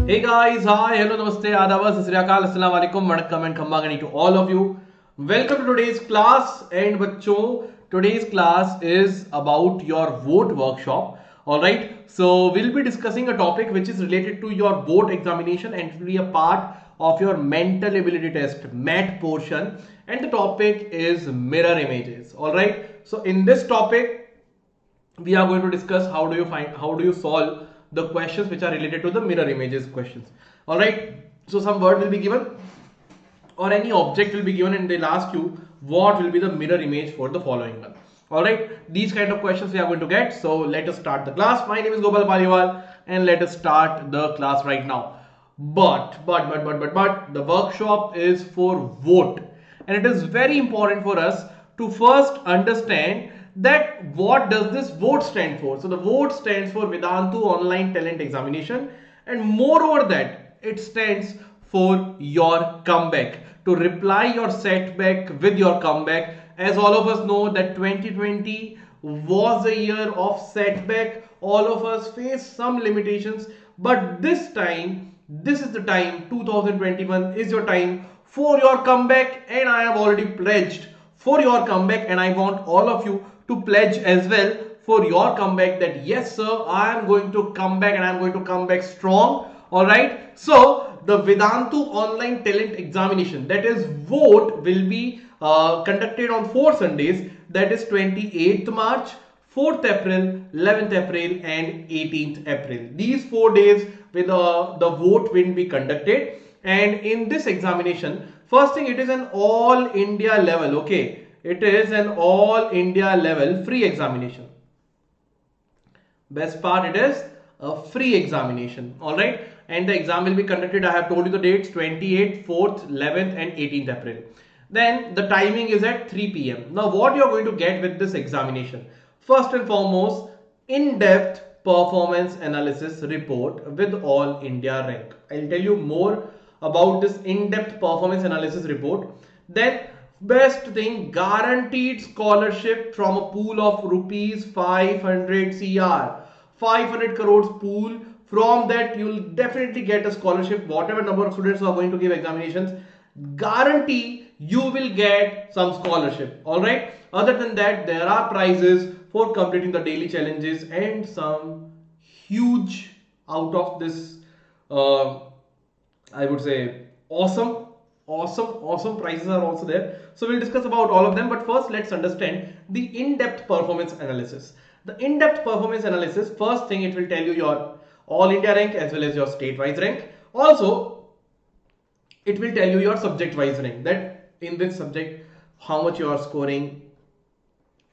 Hey guys, hi, hello, namaste, adab, sat sri akal, assalamu alaikum, vanakkam and khamba gani to all of you. Welcome to today's class and bachcho, today's class is about your vote workshop. Alright, so we'll be discussing a topic which is related to your board examination and it will be a part of your mental ability test, MAT portion, and the topic is mirror images. Alright, so in this topic, we are going to discuss how do you solve the questions which are related to the mirror images questions. All right, so some word will be given or any object will be given and they'll ask you what will be the mirror image for the following one. All right, these kind of questions we are going to get. So let us start the class. My name is Gopal Paliwal and let us start the class right now. But the workshop is for vote, and it is very important for us to first understand that what does this vote stand for. So the vote stands for Vedantu Online Talent Examination, and moreover that it stands for your comeback, to reply your setback with your comeback. As all of us know that 2020 was a year of setback, all of us faced some limitations, but this time, this is the time, 2021 is your time for your comeback, and I have already pledged for your comeback, and I want all of you to pledge as well for your comeback that yes sir, I am going to come back and I am going to come back strong. All right, so the Vedantu Online Talent Examination, that is vote, will be conducted on 4 Sundays, that is 28th March, 4th April, 11th April and 18th April. These 4 days with the vote will be conducted, and in this examination, first thing, it is an all India level. Okay, it is an all India level free examination. Best part, it is a free examination. All right, and the exam will be conducted, I have told you the dates, 28th, 4th, 11th and 18th April. Then the timing is at 3 p.m. Now what you are going to get with this examination, first and foremost, in-depth performance analysis report with all India rank. I'll tell you more about this in-depth performance analysis report. Then best thing, guaranteed scholarship from a pool of rupees 500 crore, 500 crores pool. From that you will definitely get a scholarship. Whatever number of students who are going to give examinations, guarantee you will get some scholarship. All right, other than that, there are prizes for completing the daily challenges and some huge out of this I would say awesome prizes are also there. So we'll discuss about all of them, but first let's understand the in-depth performance analysis. The in-depth performance analysis, first thing, it will tell you your all India rank as well as your state-wise rank. Also, it will tell you your subject-wise rank, that in this subject how much you are scoring,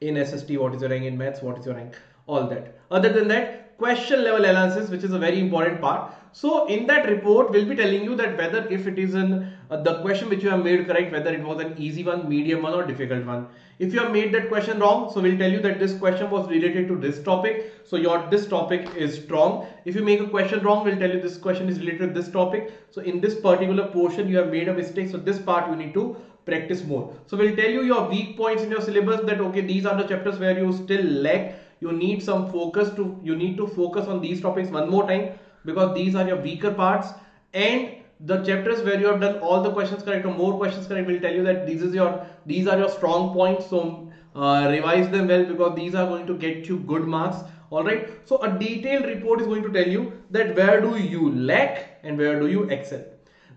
in SST what is your rank, in maths what is your rank, all that. Other than that, question level analysis, which is a very important part. So in that report, we'll be telling you that whether if it is in the question which you have made correct, whether it was an easy one, medium one or difficult one. If you have made that question wrong, so we'll tell you that this question was related to this topic, so your this topic is strong. If you make a question wrong, we'll tell you this question is related to this topic, so in this particular portion you have made a mistake, so this part you need to practice more. So we'll tell you your weak points in your syllabus, that okay, these are the chapters where you still lack, you need some focus to, you need to focus on these topics one more time, because these are your weaker parts. And the chapters where you have done all the questions correct or more questions correct, will tell you that these are your strong points, so revise them well, because these are going to get you good marks. All right, so a detailed report is going to tell you that where do you lack and where do you excel.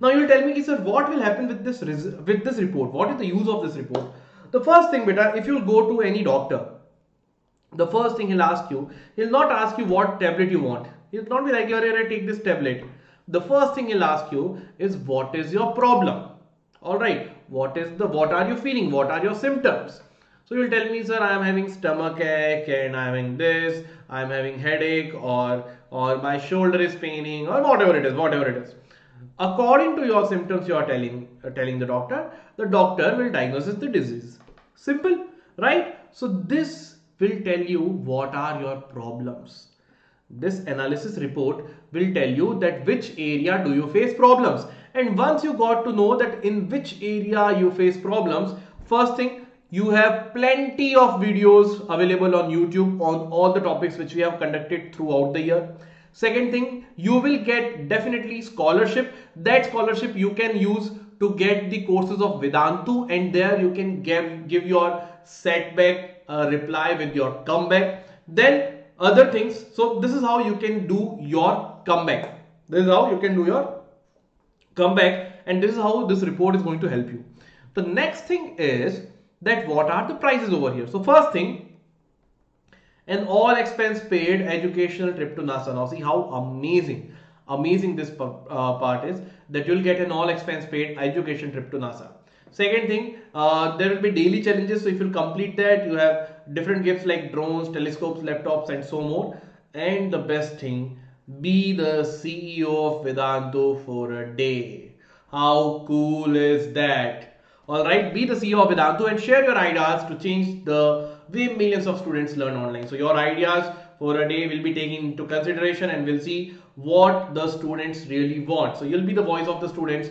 Now you will tell me, sir, what will happen with this report? What is the use of this report? The first thing, beta, if you go to any doctor, the first thing he'll ask you, he'll not ask you what tablet you want. He'll not be like, here, take this tablet. The first thing he'll ask you is, what is your problem? All right, what are you feeling? What are your symptoms? So you'll tell me, sir, I am having stomach ache and I am having this, I am having headache, or my shoulder is paining, or whatever it is. According to your symptoms you are telling the doctor will diagnose the disease. Simple, right? So this will tell you what are your problems. This analysis report will tell you that which area do you face problems, and once you got to know that in which area you face problems, first thing, you have plenty of videos available on YouTube on all the topics which we have conducted throughout the year. Second thing, you will get definitely scholarship. That scholarship you can use to get the courses of Vedantu, and there you can give your setback reply with your comeback. Then other things. So this is how you can do your comeback. This is how you can do your comeback, and this is how this report is going to help you. The next thing is that what are the prices over here. So first thing, an all expense paid educational trip to NASA. Now see how amazing this part is, that you'll get an all expense paid education trip to NASA. Second thing, there will be daily challenges. So if you complete that, you have different gifts like drones, telescopes, laptops, and so more. And the best thing, be the CEO of Vedantu for a day. How cool is that? Alright, be the CEO of Vedantu and share your ideas to change the way millions of students learn online. So your ideas for a day will be taken into consideration, and we'll see what the students really want. So you'll be the voice of the students.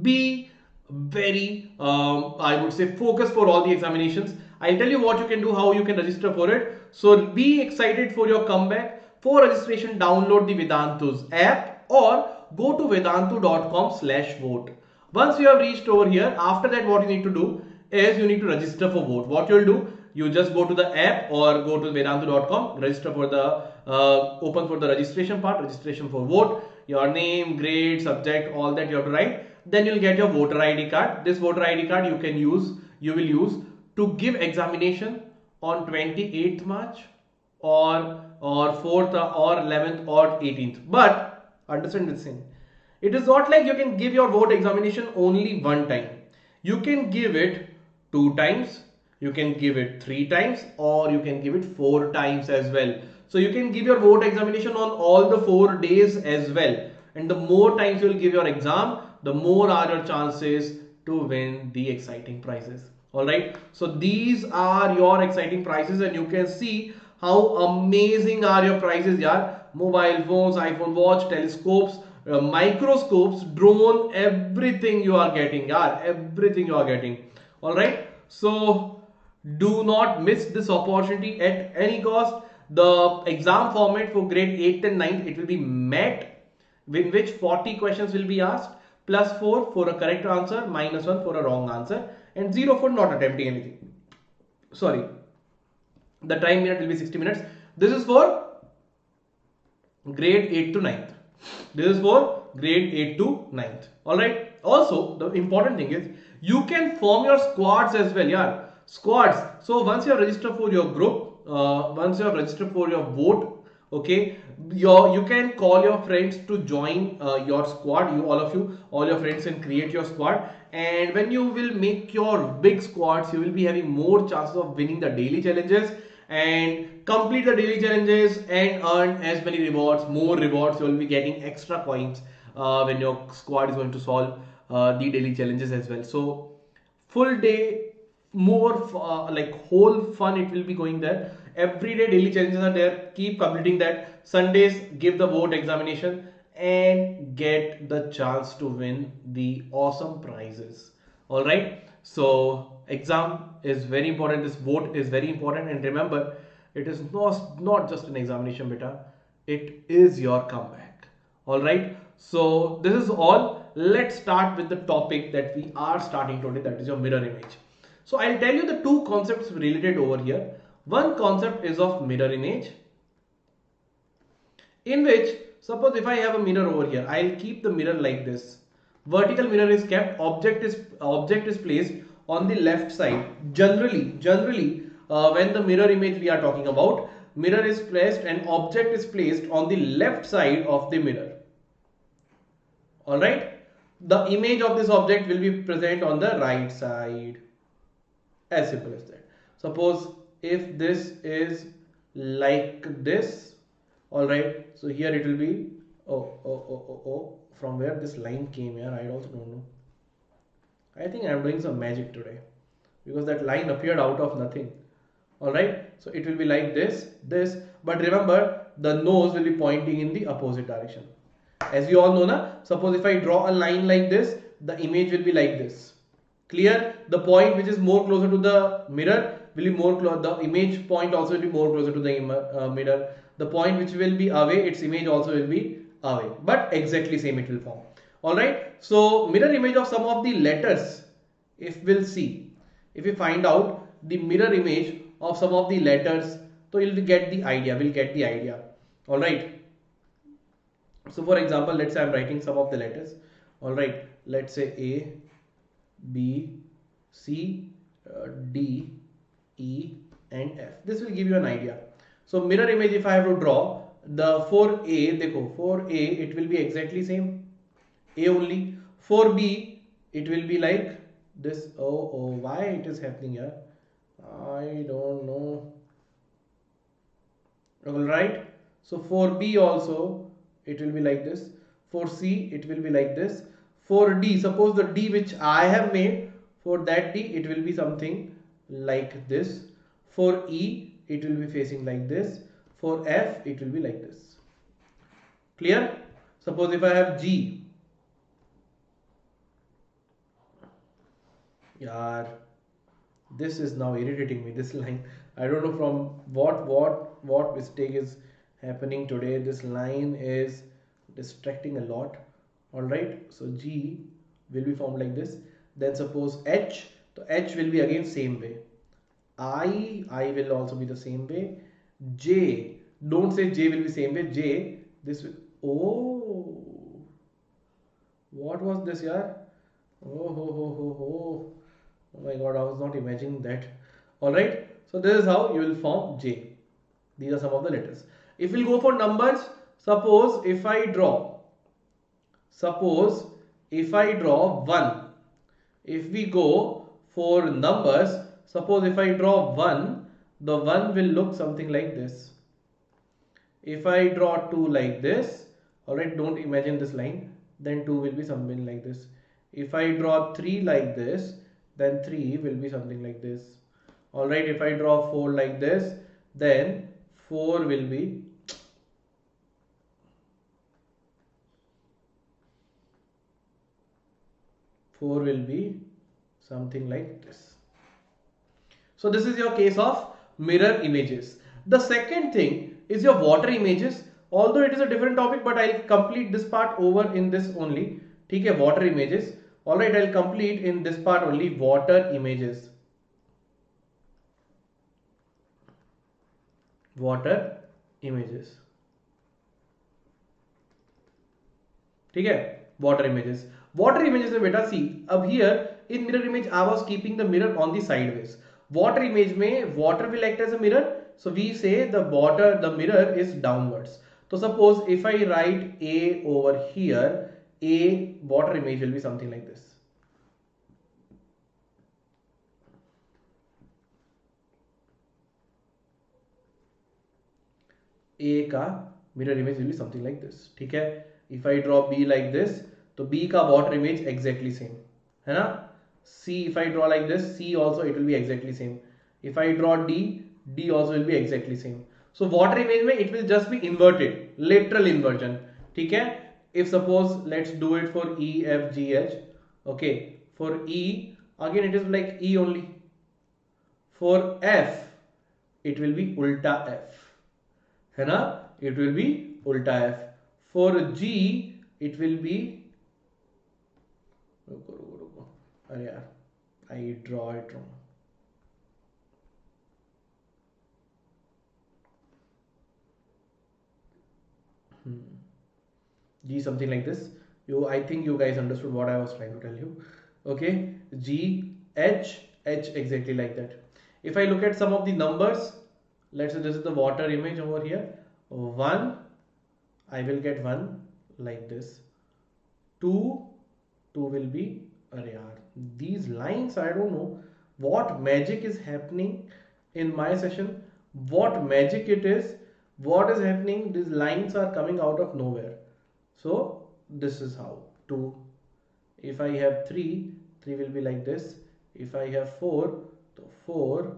Be very, I would say, focused for all the examinations. I'll tell you what you can do, how you can register for it. So be excited for your comeback. For registration, download the Vedantu's app or go to vedantu.com/vote. Once you have reached over here, after that what you need to do is you need to register for vote. What you'll do, you just go to the app or go to vedantu.com, register for the open for the registration part, registration for vote, your name, grade, subject, all that you have to write. Then you'll get your voter ID card. This voter ID card you will use to give examination on 28th March or 4th or 11th or 18th. But understand this thing, it is not like you can give your vote examination only one time. You can give it 2 times, you can give it 3 times, or you can give it 4 times as well. So you can give your vote examination on all the 4 days as well. And the more times you will give your exam, the more are your chances to win the exciting prizes. Alright, so these are your exciting prizes, and you can see how amazing are your prizes, yaar. Mobile phones, iPhone watch, telescopes, microscopes, drone, everything you are getting, yaar, everything you are getting. Alright, so do not miss this opportunity at any cost. The exam format for grade 8th and 9th, it will be MET, in which 40 questions will be asked, +4 for a correct answer, -1 for a wrong answer, and 0 for not attempting anything. Sorry, the time minute will be 60 minutes. This is for grade 8 to 9th. This is for grade 8 to 9th. Alright. Also, the important thing is you can form your squads as well. Yeah, squads. So once you are registered for your group, once you are registered for your vote, okay, you can call your friends to join your squad. All your friends can create your squad, and when you will make your big squads, you will be having more chances of winning the daily challenges and complete the daily challenges and earn as many rewards, more rewards. You will be getting extra coins when your squad is going to solve the daily challenges as well. So full day, more like whole fun it will be going there. Every day daily challenges are there. Keep completing that. Sundays, give the vote examination and get the chance to win the awesome prizes. All right, so exam is very important, this vote is very important, and remember, it is not just an examination beta, it is your comeback. All right, so this is all. Let's start with the topic that we are starting today, that is your mirror image. So I'll tell you the 2 concepts related over here. One concept is of mirror image, in which, suppose if I have a mirror over here, I'll keep the mirror like this. Vertical mirror is kept, object is placed on the left side. Generally, when the mirror image we are talking about, mirror is placed and object is placed on the left side of the mirror. All right, the image of this object will be present on the right side. As simple as that. Suppose if this is like this, all right, so here it will be from where this line came here, I also don't know. I think I am doing some magic today, because that line appeared out of nothing. All right, so it will be like this, but remember, the nose will be pointing in the opposite direction. As you all know na, suppose if I draw a line like this, the image will be like this. Clear? The point which is more closer to the mirror will be more close. The image point also will be more closer to the mirror. the point which will be away, its image also will be away, but exactly same it will form. Alright, so mirror image of some of the letters, if we'll see, if we find out the mirror image of some of the letters, so we'll get the idea, alright. So for example, let's say I'm writing some of the letters, alright, let's say A, B, C, D, E and F. This will give you an idea. So mirror image, if I have to draw the for A, देखो for A it will be exactly same, A only. For B it will be like this. Oh, why it is happening here? I don't know. Alright. So for B also it will be like this. For C it will be like this. For D, suppose the D which I have made, for that D it will be something like this. For E it will be facing like this. For F it will be like this. Clear? Suppose if I have G, yaar, this is now irritating me, this line. I don't know from what mistake is happening today. This line is distracting a lot. Alright, so G will be formed like this. Then suppose H, so H will be again same way. I will also be the same way. J, don't say J will be same way. J, this will, oh, what was this here? Oh my god, I was not imagining that. Alright, so this is how you will form J. These are some of the letters. If we'll go for numbers, suppose if I draw 1, if we go for numbers, suppose if I draw 1, the 1 will look something like this. If I draw 2 like this, alright, don't imagine this line, then 2 will be something like this. If I draw 3 like this, then 3 will be something like this. Alright, if I draw 4 like this, then 4 will be something like this. So this is your case of mirror images. The second thing is your water images. Although it is a different topic, but I'll complete this part over in this only. Okay, water images. Alright, I'll complete in this part only water images. Water images. ठीक है, water images. Water images में बेटा see, अब here in mirror image I was keeping the mirror on the sideways. Water image में water will act as a mirror, so we say the mirror is downwards. So suppose if I write A over here, A water image will be something like this. A का mirror image will be something like this. ठीक है? If I draw B like this, तो B का water image exactly same, है ना? C, if I draw like this, C also it will be exactly same. If I draw D, D also will be exactly same. So water image में it will just be inverted, lateral inversion. ठीक है? If suppose let's do it for E, F, G, H. Okay, for E again it is like E only. For F it will be ulta F, है ना? It will be ulta F. For G it will be, रुको, अरे यार I draw it wrong. G something like this. I think you guys understood what I was trying to tell you. Okay, G, H, H exactly like that. If I look at some of the numbers, let's say this is the water image over here. 1, I will get 1 like this. 2 will be, अरे यार, these lines, I don't know what magic is happening in my session. What magic it is, what is happening, these lines are coming out of nowhere. So this is how. 2, if I have 3 will be like this. If I have 4, so 4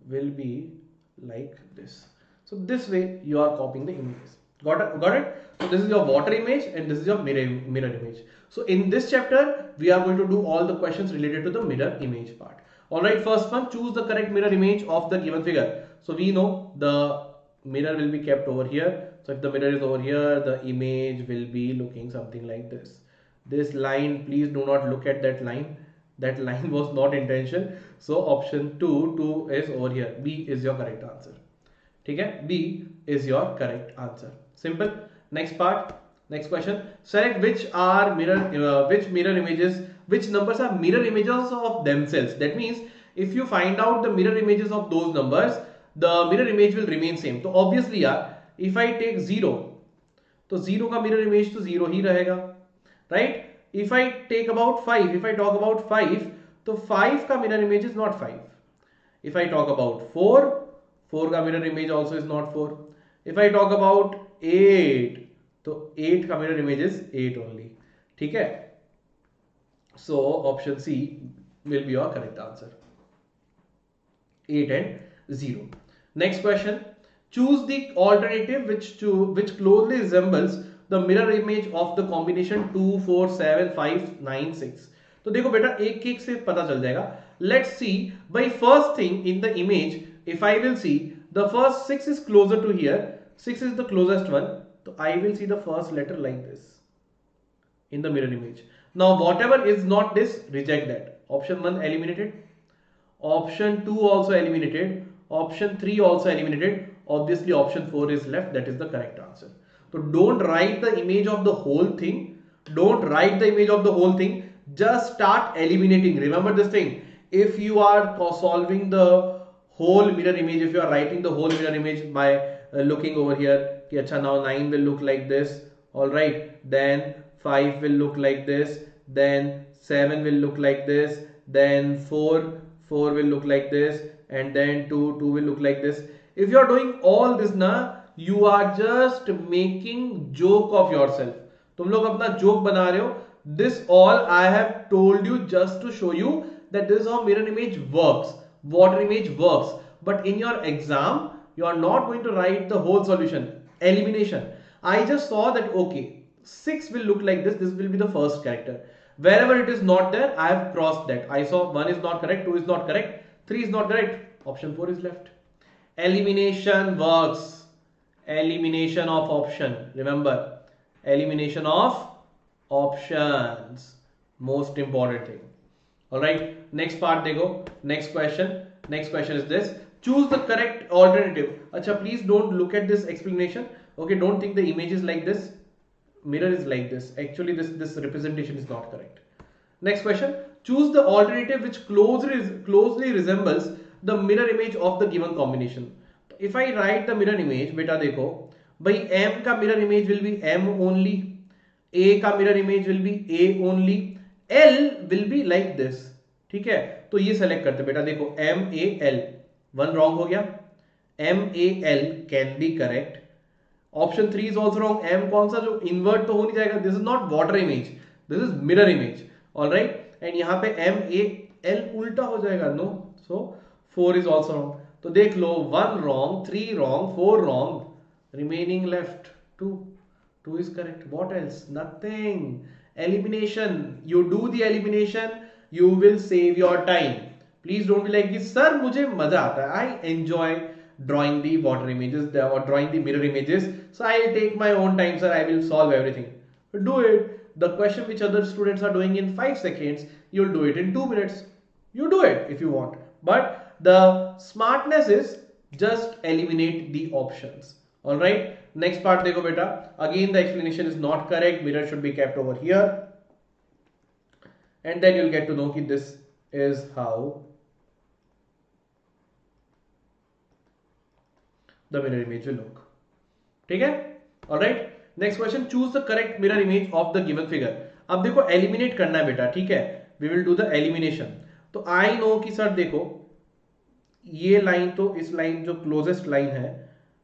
will be like this. So this way you are copying the images. Got it? So this is your water image and this is your mirror image. So in this chapter we are going to do all the questions related to the mirror image part. Alright, first one, choose the correct mirror image of the given figure. So we know the mirror will be kept over here. So if the mirror is over here, the image will be looking something like this. This line, please do not look at that line. That line was not intention. So option 2 is over here. B is your correct answer. ठीक है, B is your correct answer. Simple. Next part, next question. Select which numbers are mirror images of themselves. That means if you find out the mirror images of those numbers, the mirror image will remain same. तो obviously यार, if I take 0, तो 0 का mirror image तो 0 ही रहेगा, right? If I take about 5, if I talk about 5, तो 5 का mirror image is not 5. If I talk about 4 का mirror image also is not 4. If I talk about 8, तो 8 का mirror image is 8 only. ठीक है? So option C will be your correct answer. 8 and 0. Next question. Choose the alternative which closely resembles the mirror image of the combination 2, 4, 7, 5, 9, 6. तो देखो बेटा एक एक से पता चल जाएगा. Let's see. By first thing in the image, if I will see the first 6 is closer to here, 6 is the closest one, so I will see the first letter like this in the mirror image. Now whatever is not this, reject that. Option 1 eliminated, option 2 also eliminated, option 3 also eliminated. Obviously option 4 is left, that is the correct answer. So don't write the image of the whole thing, don't write the image of the whole thing, just start eliminating. Remember this thing, if you are solving the whole mirror image, if you are writing the whole mirror image by looking over here, ki acha now 9 will look like this, all right, then 5 will look like this, then 7 will look like this, then 4 will look like this, and then 2 will look like this. If you are doing all this na, you are just making joke of yourself. तुम लोग अपना joke बना रहे हो. This all I have told you just to show you that this is how mirror image works, water image works. But in your exam, you are not going to write the whole solution. Elimination. I just saw that okay, 6 will look like this. This will be the first character. Wherever it is not there, I have crossed that. I saw 1 is not correct, 2 is not correct, 3 is not correct. Option 4 is left. Elimination works. Elimination of option. Remember, elimination of options. Most important thing. Alright. Next part देखो. Next question. Next question is this. Choose the correct alternative. Acha, please don't look at this explanation. Okay, don't think the image is like this. Mirror is like this. Actually, this representation is not correct. Next question. Choose the alternative which closely resembles the mirror image of the given combination. If I write the mirror image, बेटा देखो, भाई M का mirror image will be M only, A का mirror image will be A only, L will be like this. ठीक है, तो ये select करते बेटा देखो MAL, 1 wrong हो गया. MAL can be correct. Option 3 is also wrong. M कौन सा जो invert तो हो नहीं जाएगा. This is not water image, this is mirror image. All right, and यहाँ पे MAL उल्टा हो जाएगा. No, so 4 is also wrong. तो देख लो 1 wrong, 3 wrong, 4 wrong, remaining left 2. 2 is correct. What else? Nothing. Elimination. You do the elimination, you will save your time. Please don't be like this, sir मुझे मजा आता है. I enjoy drawing the water images or drawing the mirror images, so I'll take my own time, sir. I will solve everything. Do it. The question which other students are doing in 5 seconds, you'll do it in 2 minutes. You do it if you want, but the smartness is just eliminate the options. All right, next part देखो बेटा. Again the explanation is not correct. Mirror should be kept over here, and then you'll get to know that this is how the mirror image will look. ठीक है? All right. Next question. Choose the correct mirror image of the given figure. अब देखो eliminate करना है बेटा. ठीक है? We will do the elimination. तो I know कि सर देखो ये लाइन तो इस लाइन जो क्लोजेस्ट लाइन है,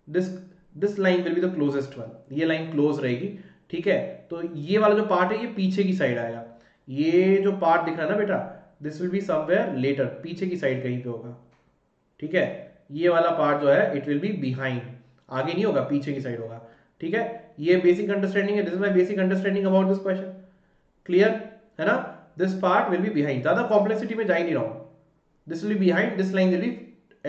this line will be the closest one. ये लाइन क्लोज रहेगी. ठीक है, तो ये वाला जो पार्ट है ये पीछे की साइड आएगा. ये जो पार्ट दिख रहा है ना बेटा, this will be somewhere later, पीछे की साइड कहीं पे होगा. ठीक है, ये वाला पार्ट जो है इट विल बी बिहाइंड, आगे नहीं होगा, पीछे की साइड होगा. ठीक है, ये बेसिक अंडरस्टैंडिंग है. This is my basic understanding about this question. Clear है ना? This part will be behind. ज्यादा कॉम्प्लेक्सिटी में जा ही नहीं रहा हूं. This will be behind, this line will be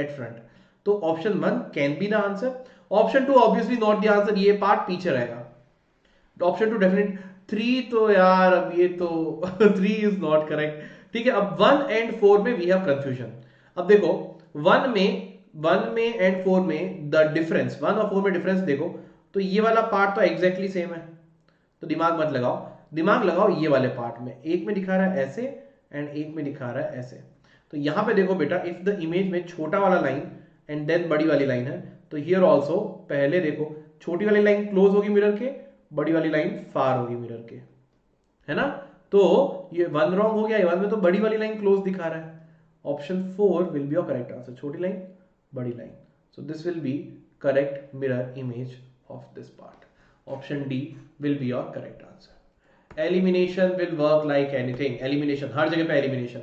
at front. तो option 1 can be the answer. Option 2 obviously not the answer, ये पार्ट पीछे रहेगा। Option 2 definite. 3 तो यार अब ये तो 3 इज नॉट करेक्ट। ठीक है, अब 1 एंड 4 में वी हैव कंफ्यूजन। अब देखो 1 में एंड 4 में द डिफरेंस, 1 और 4 में डिफरेंस देखो तो ये वाला पार्ट तो एग्जैक्टली सेम है, तो दिमाग मत लगाओ, दिमाग लगाओ ये वाले पार्ट में। एक में दिखा रहा है ऐसे एंड एक में दिखा रहा है ऐसे। तो यहां पे देखो बेटा, इफ द इमेज में छोटा वाला लाइन एंड देन बड़ी वाली लाइन है, तो हियर ऑल्सो पहले देखो छोटी वाली लाइन क्लोज होगी मिरर के, बड़ी वाली लाइन फार होगी मिरर के, है ना। तो ये 1 रॉन्ग हो गया, ये 1 में तो बड़ी वाली लाइन क्लोज दिखा रहा है। Option 4 will be your correct answer, छोटी लाइन बड़ी line. So this will be correct mirror image of this part. Option D will be your correct answer. Elimination will work like anything, elimination हर जगह पे elimination.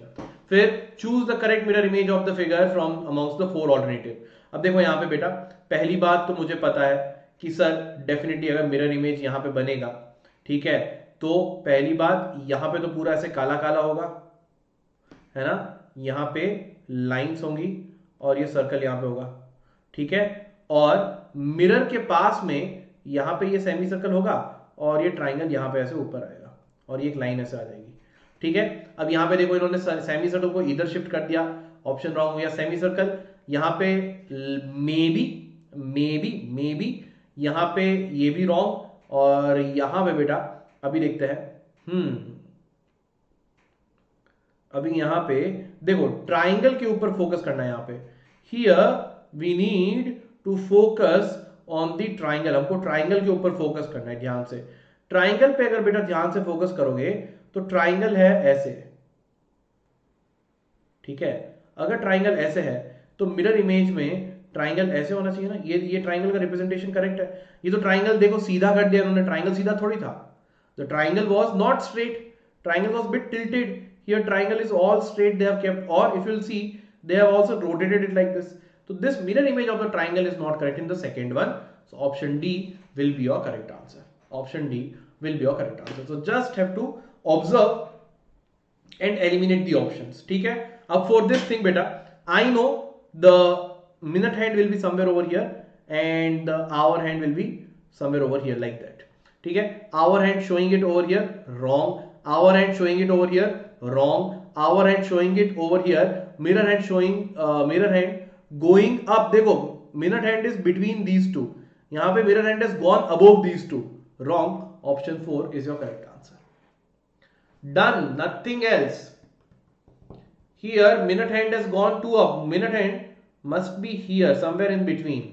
फिर choose the correct mirror image of the figure from amongst the 4 alternative. अब देखो यहाँ पे बेटा, पहली बात तो मुझे पता है कि सर डेफिनेटली अगर मिरर इमेज यहाँ पे बनेगा, ठीक है, तो पहली बात यहाँ पे तो पूरा ऐसे काला काला होगा, है ना, यहाँ पे लाइंस होंगी और ये सर्कल यहाँ पे होगा, ठीक है। और मिरर के पास में यहाँ पे ये सेमी सर्कल होगा और ये ट्राइंगल यहाँ पे ऐसे ऊपर आएगा और ये एक लाइन ऐसे आ जाएगी, ठीक है। अब यहाँ पे देखो इन्होंने सेमी सर्कल को इधर शिफ्ट कर दिया, ऑप्शन रॉन्ग हो गया। सेमी सर्कल यहाँ पे मे बी यहाँ पे ये भी रॉन्ग, और यहाँ पे बेटा अभी देखते हैं, अभी यहाँ पे देखो ट्राइंगल के ऊपर फोकस करना है। यहाँ पे here we need to focus on the triangle, हमको ट्राइंगल के ऊपर फोकस करना है ध्यान से। ट्राइंगल पे अगर बेटा ध्यान से फोकस करोगे तो ट्राइंगल है ऐसे, ठीक है। अगर ट्राइंगल ऐसे है तो मिरर इमेज में ट्राइंगल ऐसे होना चाहिए ना, ये ट्राइंगल का रिप्रेजेंटेशन करेक्ट है। ये तो ट्राइंगल देखो सीधा कर दिया उन्होंने, ट्राइंगल सीधा थोड़ी था। The triangle was not straight, triangle was bit tilted. Here triangle is all straight they have kept, or if you'll see they have also rotated it like this. So this mirror image of the triangle is not correct in the second one. So option D will be your correct answer. Option D will be your correct answer. So just have to observe and eliminate the options. ठीक है। अब for this thing बेटा, I know the minute hand will be somewhere over here and the hour hand will be somewhere over here like that. ठीक है। Hour hand showing it over here, wrong. Hour hand showing it over here, wrong. Hour hand showing it over here. Mirror hand showing mirror hand going up. देखो minute hand is between these two. यहाँ पे mirror hand has gone above these two. Wrong. Option 4 is your correct answer. Done. Nothing else. Here minute hand has gone 2 up. Minute hand must be here somewhere in between,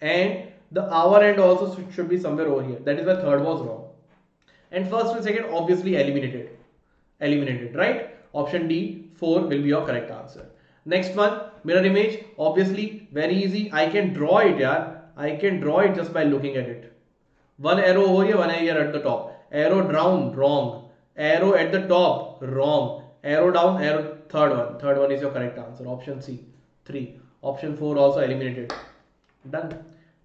and the hour hand also should be somewhere over here. That is why third was wrong. And first and second obviously eliminated, right? Option D 4 will be your correct answer. Next one, mirror image, obviously very easy. I can draw it, yaar. I can draw it just by looking at it. One arrow over here, one here at the top. Arrow down, wrong. Arrow at the top, wrong. Arrow down, arrow, third one is your correct answer. Option C 3. Option 4 also eliminated. Done.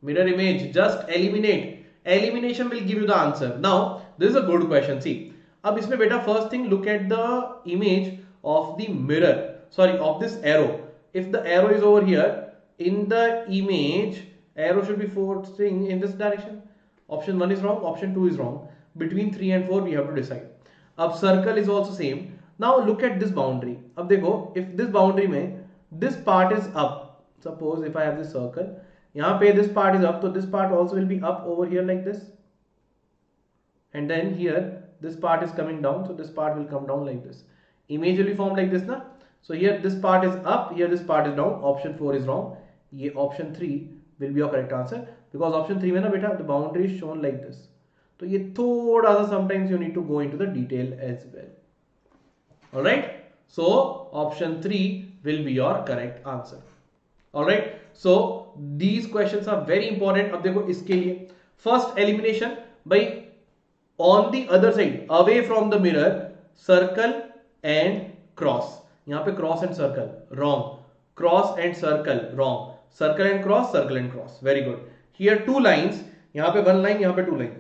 Mirror image, just eliminate. Elimination will give you the answer. Now this is a good question. See, अब इसमें बेटा first thing look at the image of the mirror, sorry, of this arrow. If the arrow is over here in the image, arrow should be forcing in this direction. Option 1 is wrong, option 2 is wrong. Between 3 and 4 we have to decide. अब circle is also same. Now look at this boundary. अब देखो if this boundary में this part is up, suppose if I have this circle, यहाँ पे this part is up, so this part also will be up over here like this. And then here this part is coming down, so this part will come down like this. Image will be formed like this na. So here this part is up, here this part is down. Option 4 is wrong. ये option 3 will be your correct answer, because option 3 में ना बेटा the boundary is shown like this. तो ये थोड़ा सा sometimes you need to go into the detail as well. Alright, so option 3 will be your correct answer. Alright, so these questions are very important. अब देखो इसके लिए first elimination by on the other side away from the mirror, circle and cross. यहाँ पे cross and circle wrong, cross and circle wrong, circle and cross, very good. Here 2 lines, यहाँ पे 1 line, यहाँ पे 2 line.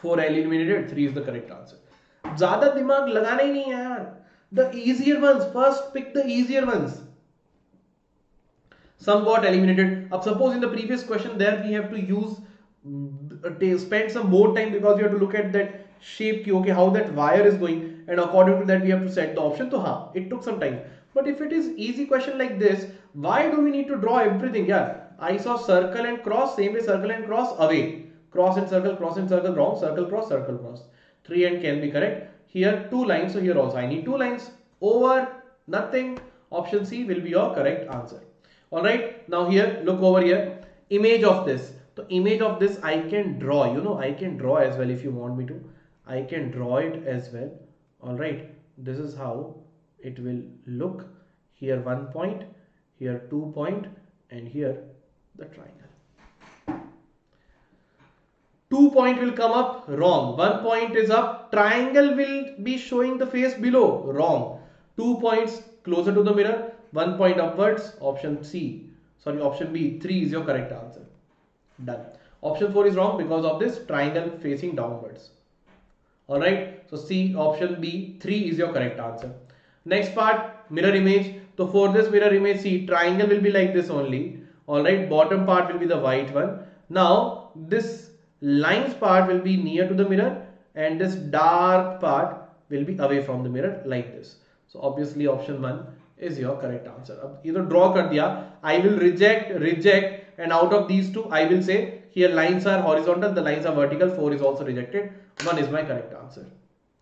4 eliminated, 3 is the correct answer. ज्यादा दिमाग लगाना ही नहीं है यार. The easier ones, first pick the easier ones. some got eliminated. Up suppose in the previous question there we have to use spend some more time because we have to look at that shape, okay, how that wire is going, and according to that we have to set the option. So it took some time. But if it is easy question like this, why do we need to draw everything? Yeah, I saw circle and cross, same way circle and cross, away, cross and circle, wrong, circle cross, 3 and can be correct. Here 2 lines, so here also I need 2 lines, over, nothing. Option C will be your correct answer. Alright, now here look over here, image of this. The image of this I can draw, I can draw as well. If you want me to, I can draw it as well. Alright, this is how it will look. Here 1 point, here 2 point, and here the triangle. 2 point will come up, wrong. 1 point is up, triangle will be showing the face below, wrong. 2 points closer to the mirror, 1 point upwards, option B, 3 is your correct answer. Done. Option 4 is wrong because of this triangle facing downwards. Alright, so C, option B, 3 is your correct answer. Next part, mirror image. So for this mirror image, see, triangle will be like this only. Alright, bottom part will be the white one. Now this lines part will be near to the mirror and this dark part will be away from the mirror like this. So obviously option 1 is your correct answer. Either draw kar diya, I will reject, and out of these two I will say here lines are horizontal, the lines are vertical, 4 is also rejected, 1 is my correct answer.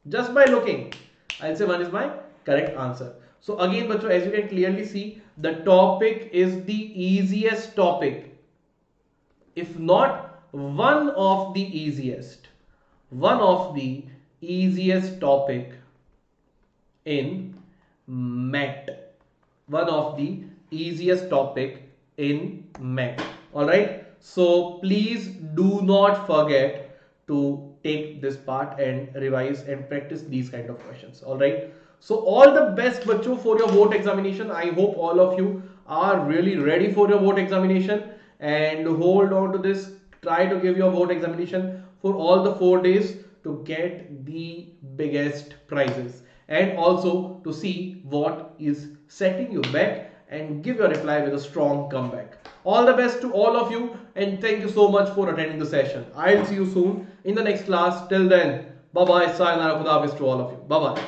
Just by looking, I'll say 1 is my correct answer. So again, bacho, as you can clearly see, the topic is the easiest topic, if not one of the easiest topic in MET. One of the easiest topic in MET. Alright, so please do not forget to take this part and revise and practice these kind of questions. Alright, so all the best bacho for your board examination. I hope all of you are really ready for your board examination, and hold on to this. Try to give your board examination for all the 4 days to get the biggest prizes, and also to see what is setting you back and give your reply with a strong comeback. All the best to all of you, and thank you so much for attending the session. I'll see you soon in the next class. Till then, bye bye, sayonara, khuda hafiz to all of you. Bye bye.